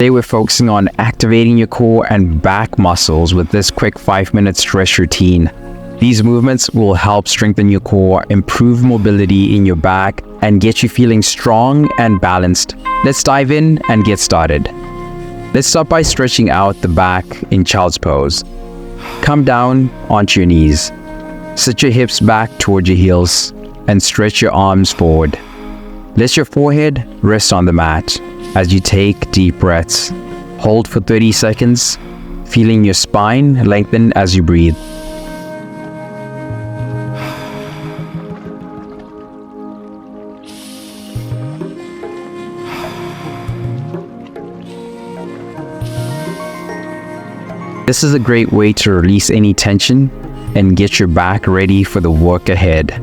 Today we're focusing on activating your core and back muscles with this quick 5-minute stretch routine. These movements will help strengthen your core, improve mobility in your back, and get you feeling strong and balanced. Let's dive in and get started. Let's start by stretching out the back in child's pose. Come down onto your knees. Sit your hips back toward your heels and stretch your arms forward. Let your forehead rest on the mat as you take deep breaths. Hold for 30 seconds, feeling your spine lengthen as you breathe. This is a great way to release any tension and get your back ready for the work ahead.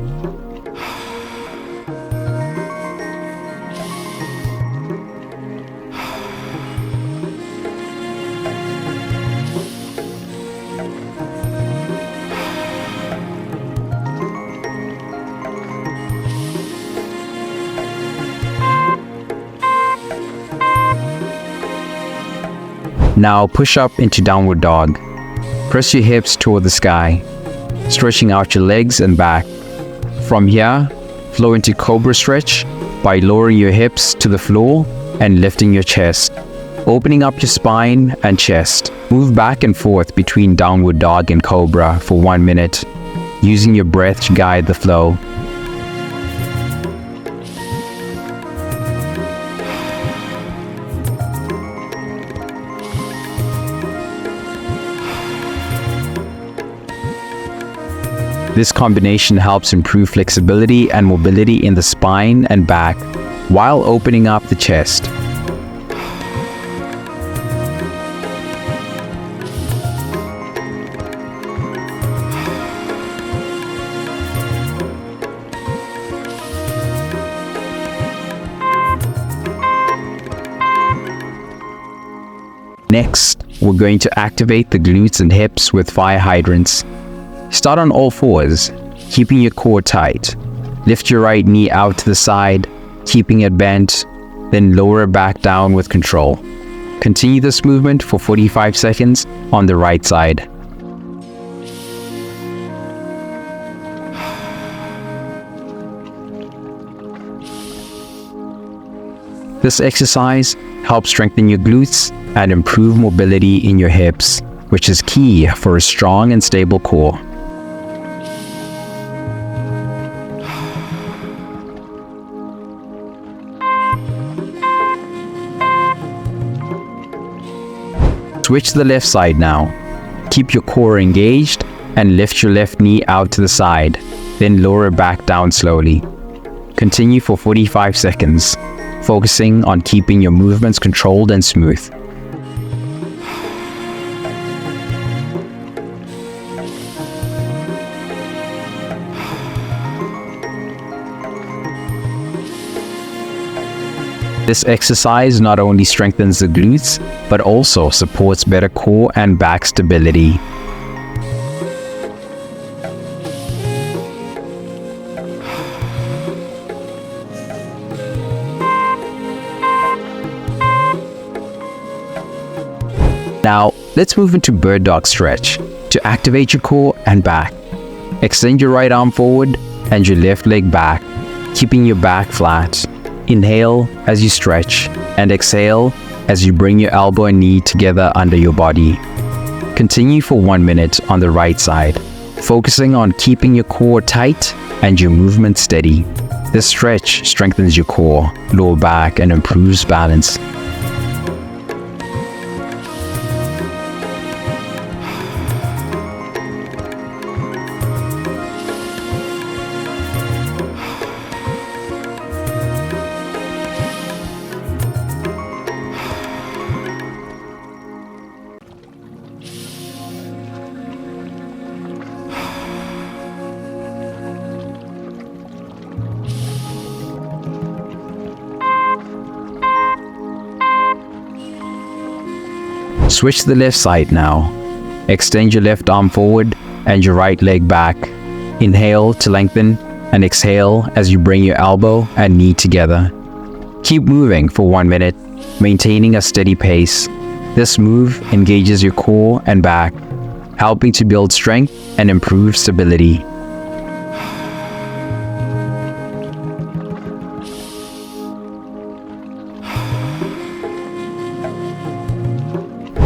Now push up into downward dog. Press your hips toward the sky, stretching out your legs and back. From here, flow into cobra stretch by lowering your hips to the floor and lifting your chest, opening up your spine and chest. Move back and forth between downward dog and cobra for 1 minute, using your breath to guide the flow. This combination helps improve flexibility and mobility in the spine and back while opening up the chest. Next, we're going to activate the glutes and hips with fire hydrants. Start on all fours, keeping your core tight. Lift your right knee out to the side, keeping it bent, then lower it back down with control. Continue this movement for 45 seconds on the right side. This exercise helps strengthen your glutes and improve mobility in your hips, which is key for a strong and stable core. Switch to the left side now. Keep your core engaged and lift your left knee out to the side, then lower it back down slowly. Continue for 45 seconds, focusing on keeping your movements controlled and smooth. This exercise not only strengthens the glutes, but also supports better core and back stability. Now, let's move into bird dog stretch to activate your core and back. Extend your right arm forward and your left leg back, keeping your back flat. Inhale as you stretch and exhale as you bring your elbow and knee together under your body. Continue for 1 minute on the right side, focusing on keeping your core tight and your movement steady. This stretch strengthens your core, lower back, and improves balance. Switch to the left side now. Extend your left arm forward and your right leg back. Inhale to lengthen and exhale as you bring your elbow and knee together. Keep moving for 1 minute, maintaining a steady pace. This move engages your core and back, helping to build strength and improve stability.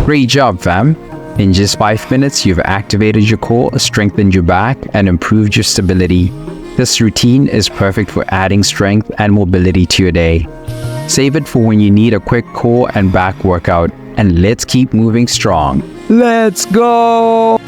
Great job, fam! In just 5 minutes, you've activated your core, strengthened your back, and improved your stability. This routine is perfect for adding strength and mobility to your day. Save it for when you need a quick core and back workout, and let's keep moving strong. Let's go!